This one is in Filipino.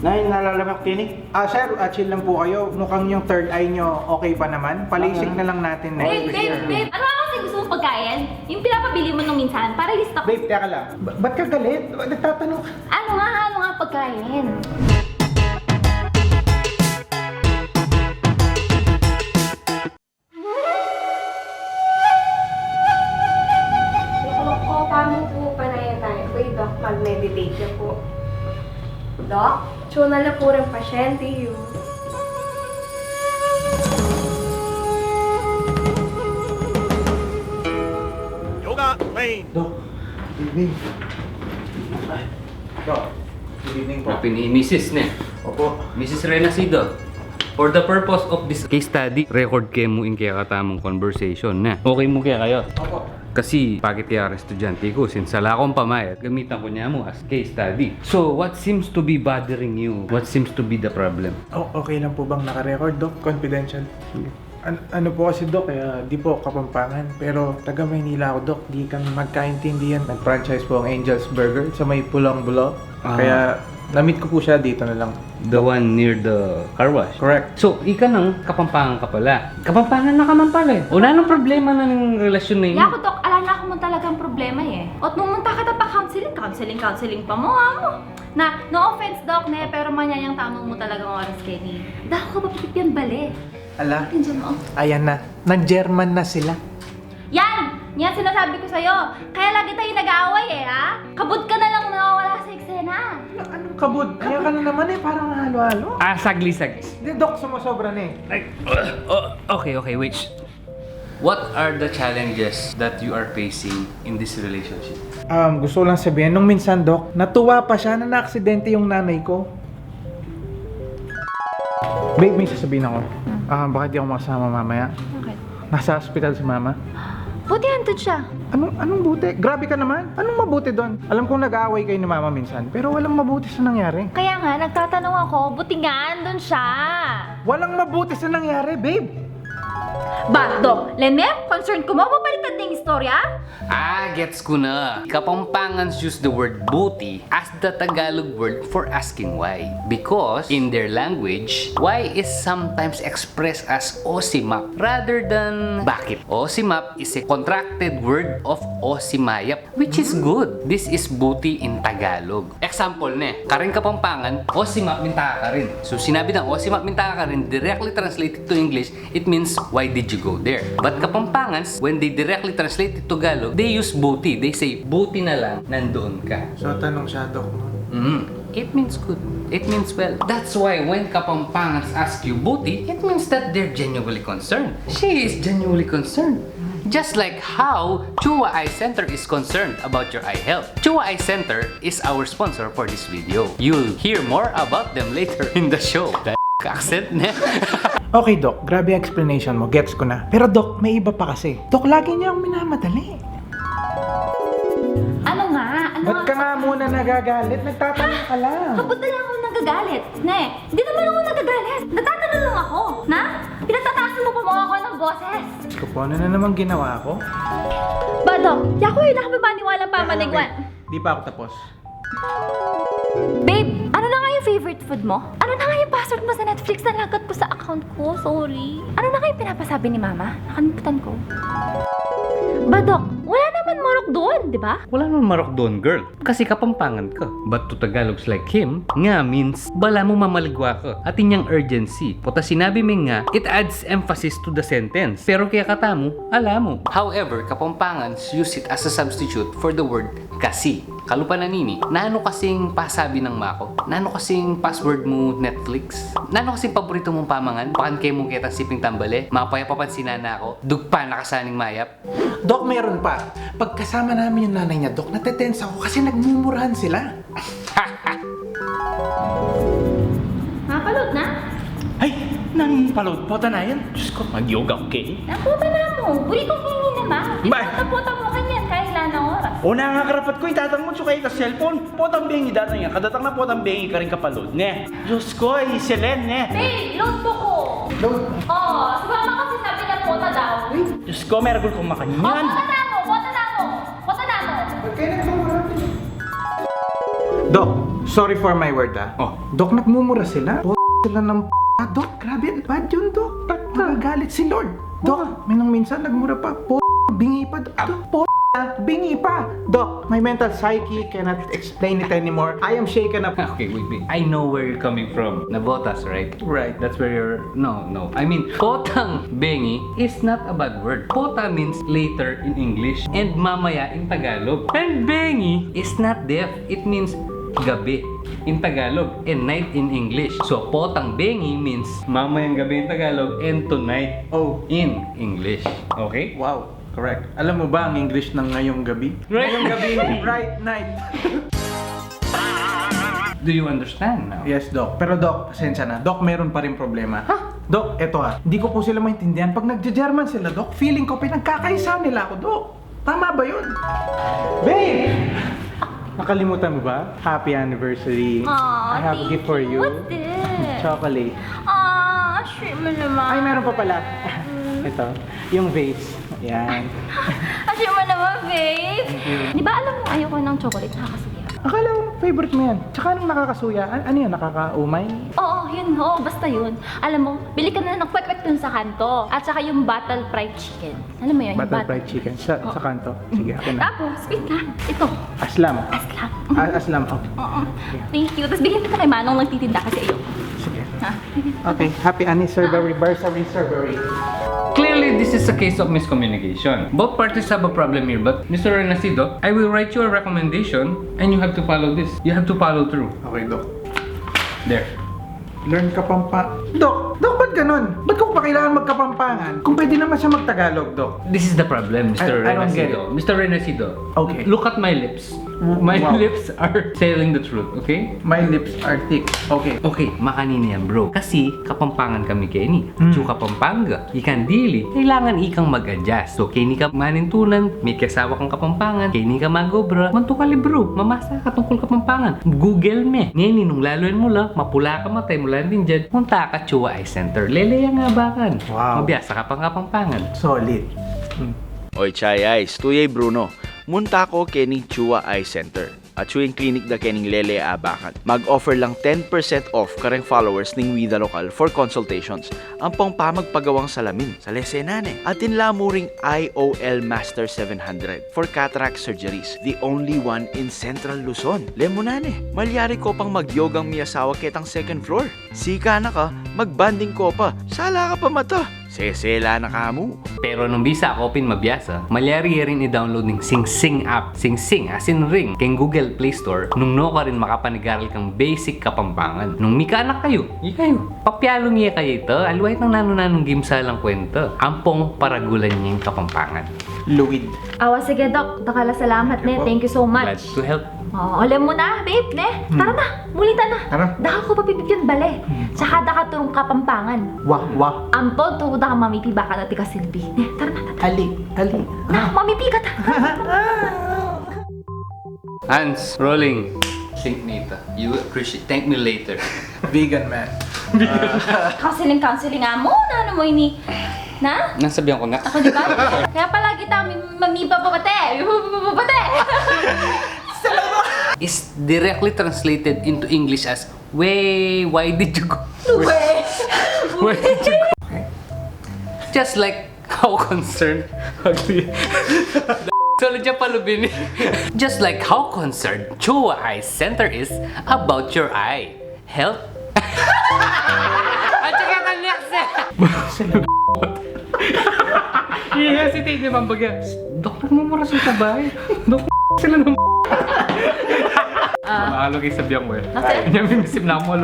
Nay, nalalamak tinig? Sir, chill lang po kayo. Mukhang yung third eye nyo okay pa naman. Palisik na lang natin next week. Babe, ano nga kasi gusto mong pagkain? Yung pinapabili mo nung minsan, para lista ko. Babe, teka lang. Ba't ka galit? Nagtatanong ka. Ano nga pagkain? Ko, paano po panayan tayo? Uy, Doc, mag-meditate na po. Doc, tuna na po rin pasyente yun. Yoga Rain. Dok, good evening. Dok, good evening po. Happy ni Mrs. ne. Opo. Mrs. Renacido. For the purpose of this case study, record kayo mo in kaya katamong conversation na. Okay mo kaya kayo? Opo. Kasi bakit kaya estudyante ko, since sala akong pamayat, gamitan ko niya mo as case study. So, what seems to be bothering you? What seems to be the problem? Oh, okay lang po bang naka-record, Dok? Confidential. Ano po kasi, Dok, kaya di po Kapampangan. Pero taga Maynila ako, Dok. Di kami magkaintindihan. Nag-franchise po ang Angel's Burger sa may Pulang Bulo. Kaya na-meet ko po siya dito na lang. The one near the car wash? Correct. So, ika ng Kapampangan ka pala. Kapampangan na ka man pala eh. O na anong problema na ng relasyon na yun? Yako, Dok, ala na ako mo talagang problema eh. At nung munta ka na pa counseling pa mo, Na, no offense, Doc, ne, pero manyayang tama mo talagang oras kay ni. Dako ka pa yan bali. Ala, Pinsan mo. ayan na. Nag-German na sila. Yan! Yan sinasabi ko sa'yo. Kaya lagi tayo nag-aaway eh, ha? Kabut ka na lang nawawala sa eksena. Anong kabud? Kaya ka na naman eh, parang halo-halo. Sagli. Di, Dok, sumusobra na eh. Okay, wait. What are the challenges that you are facing in this relationship? Gusto ko lang sabihin, nung minsan, Dok, natuwa pa siya na na-aksidente yung nanay ko. Babe, may sasabihin ako. Bakit di ako makasama mamaya? Okay. Nasa hospital si mama. Buti hantod siya. Anong buti? Grabe ka naman. Anong mabuti doon? Alam kong nag-aaway kayo ni mama minsan, pero walang mabuti sa nangyari. Kaya nga, nagtatanong ako, buti nga andun siya. Walang mabuti sa nangyari, babe. Ba, Dok, Lene, concern ko mo, mapalitan ng istorya? Gets ko na. Kapampangans use the word buti as the Tagalog word for asking why. Because in their language, why is sometimes expressed as osimap rather than bakit. Osimap is a contracted word of osimayap, which is good. This is buti in Tagalog. Example ne, karing Kapampangan, osimap minta ka rin. So sinabi ng osimap minta ka rin, directly translated to English, it means why did you go there? But Kapampangans, when they directly translate it to Tagalog, they use buti. They say, buti na lang, nandoon ka. So, tanong siya, Dok. It means good. It means well. That's why when Kapampangans ask you buti, it means that they're genuinely concerned. She is genuinely concerned. Just like how Chua Eye Center is concerned about your eye health. Chua Eye Center is our sponsor for this video. You'll hear more about them later in the show. That accent na. Okay, Dok. Grabe yung explanation mo. Gets ko na. Pero, Dok, may iba pa kasi. Dok, lagi niya akong minamadali. Ano nga? Ba't ka nga muna nagagalit? Nagtatanong ka lang. Kabut na lang ako nagagalit. Ne, hindi naman ako nagagalit. Nagtatanong lang ako. Na? Pinatataas mo pa mo ako ng boses. Diyos ko po, ano na naman ginawa ko? Ba, Dok, yako yun, nakapipaniwala pa manigwan. Di pa ako tapos. Babe, ano na nga yung favorite food mo? Ano na nga yung password mo sa Netflix na lagat ko sa account ko? Sorry. Ano na nga yung pinapasabi ni Mama? Nakalimutan ko. Ba, Dok, wala naman marok doon, di ba? Wala naman marok doon, girl. Kasi Kapampangan ka. But to Tagalogs like him, nga means bala mo mamaligwa ka. At inyang urgency. Puta sinabi mo nga, it adds emphasis to the sentence. Pero kaya katamo, alam mo. However, Kapampangans use it as a substitute for the word kasi. Kalupa na nini, naano kasing pasabi ng mako? Naano kasing password mo Netflix? Naano kasing paborito mong pamangan? Pakan kayo mong kitang siping tambale? Mapaya papansinan na ako? Dugpa nakasaning mayap? Dok, meron pa. Pagkasama namin yung nanay niya, Dok, natetense ako kasi nagmumurahan sila. Napalood na? Ay, nang palod po na yan. Diyos ko, mag-yoga okay. Naputa na mo. Buri kong hini naman. Ba? Naputa mo kanyan kahit ilan na oras. Una nga karapat ko, itatang mo tsukay ka cellphone. Potang bengi datang yan. Kadatang na potang bengi ka rin kapalod. Ne. Diyos ko, ay Selen, ne. Babe, load po ko. Load? Oo, si Mama kasi sabi niya puta daw. Diyos ko, meron kong makanyan. Puta na mo. Puta na mo. Puta na mo. Ba't kayo nagmumurahan? Dok, Sorry for my word Oh. Dok, nagmumura sila. Sila ng Dok, grabe. Bad yun, Dok. Nagagalit si Lord. Dok, minsan nagmura pa. Bingi pa. Dok, bingi pa. Dok, my mental psyche cannot explain it anymore. I am shaken up. Okay, wait. I know where you're coming from. Nabotas, right? Right. That's where you're... No. I mean, potang bengi is not a bad word. Pota means later in English and mamaya in Tagalog. And bengi is not deaf. It means gabi in Tagalog and night in English. So, potang bengi means mamayang gabi in Tagalog and tonight in English. Okay? Wow, correct. Alam mo ba ang English ng ngayong gabi? Right. Ngayong gabi, right night. Do you understand now? Yes, Doc. Pero Doc, pasensya na. Doc, meron pa rin problema. Doc, eto hindi ko po sila maintindihan. Pag nagja-German sila, Doc, feeling ko pinagkakaisa nila ako, Doc. Tama ba yun? Babe! Nakalimutan mo ba? Happy anniversary. I have a gift for you. What's this? Chocolate. Sweet mo naman. Ay, meron pa pala. Ito, yung vase. Yan. Sweet mo naman, babe. Di ba alam mo ayoko ng chocolate nakakasuya? Akala mo, favorite mo yan. Tsaka anong nakakasuya? Ano yan? Nakakaumay? Oo, yun. Oo, basta yun. Alam mo, bili ka na ng kwek-kwek dun sa kanto. At saka yung battle fried chicken. Alam mo yun? yung Butter fried chicken sa kanto. Sige, akin na. Tapos, wait lang. Ito. Aslam. Aslam. Aslam. Okay. Oo. Thank you. Tapos bigyan kita kay Manong nagtitinda kasi ayoko. Sige. Ha? Okay, happy anniversary, bursary. Clearly, this is a case of miscommunication. Both parties have a problem here, but Mr. Renacido, I will write you a recommendation and you have to follow this. You have to follow through. Okay, Doc. There. Learn Doc, ba't ganun? Ba't ko pa kailangan magkapampangan? Kung pwede naman siya magtagalog, Doc. This is the problem, Mr. I don't get Renacido. Mr. Renacido, Okay. look at my lips. My Wow. lips are telling the truth, okay? My lips are thick. Okay. Okay, makanina yan bro. Kasi kapampangan kami Kenny. Chu Kapampangan. Ikan dili. Kailangan ikang mag-adjust. So, Kenny ka manintunan, may kasawa kang kapampangan, Kenny ka magobra, mantukali bro. Mamasa ka tungkol kapampangan. Google me. Ngayon, nung laloin mo lang, mapula ka matay mula din dyan, punta ka Chua Eye Center. Leleya nga bakan. Wow. Mabiyasa ka pang kapampangan. Solid. Oy, Chay Eyes, tuyay Bruno. Munta ko kening Chua Eye Center. At yung clinic da kening Lele Abakan. Mag-offer lang 10% off kareng followers ning Vida Lokal for consultations. Ang pangpamagpagawang salamin sa lesenane. At tinlamo ring IOL Master 700 for cataract surgeries. The only one in Central Luzon. Lemonane. Malyari ko pang magyogang miyasawa ketang second floor. Sika na ka, magbanding ko pa. Sala ka pa mata. Sesela na kamu. Pero nung bisa ako pin mabiyasa, malyari rin i-download ng Sing Sing app. Sing Sing as in ring. Keng Google Play Store. Nung no ka rin makapanigaral kang basic kapampangan. Nung mika anak kayo, kayo. Papyalo niya kayo ito. Aluwait ng nanong game sa lang kwento. Ampong paragulan niya yung kapampangan. Luwid. Awa, sige, Doc. Dakala salamat, ne. Thank you so Glad much. to help. Oh, alam mo na, babe, ne. Tara na, mulita na. Tara. Daka ko papipip yun bale. Tsaka daka turong kapampangan. Wah. Ampon, tuho daka mamipi baka na tika silbi. Ne, tara na. Ali. Na, mamipi ka ta. Hands, rolling. Think Nita. You appreciate. Thank me later. Vegan man. Counseling nga mo. Na ano mo ini? Na? Nasabihan ko na. Ako di ba? Kaya palagi tayo mamipa papate. Papate. Is directly translated into English as, why did you go? Where did you go? Just like how concerned. Just like how concerned Chua Eye Center is about your eye health. At saka ang next i-hesitate naman baga. Dok, nagmumura sa tabay. Dok, sila naman. Mahalo kayo sa biyang mo eh. Kasi? Kanya may misim na mo.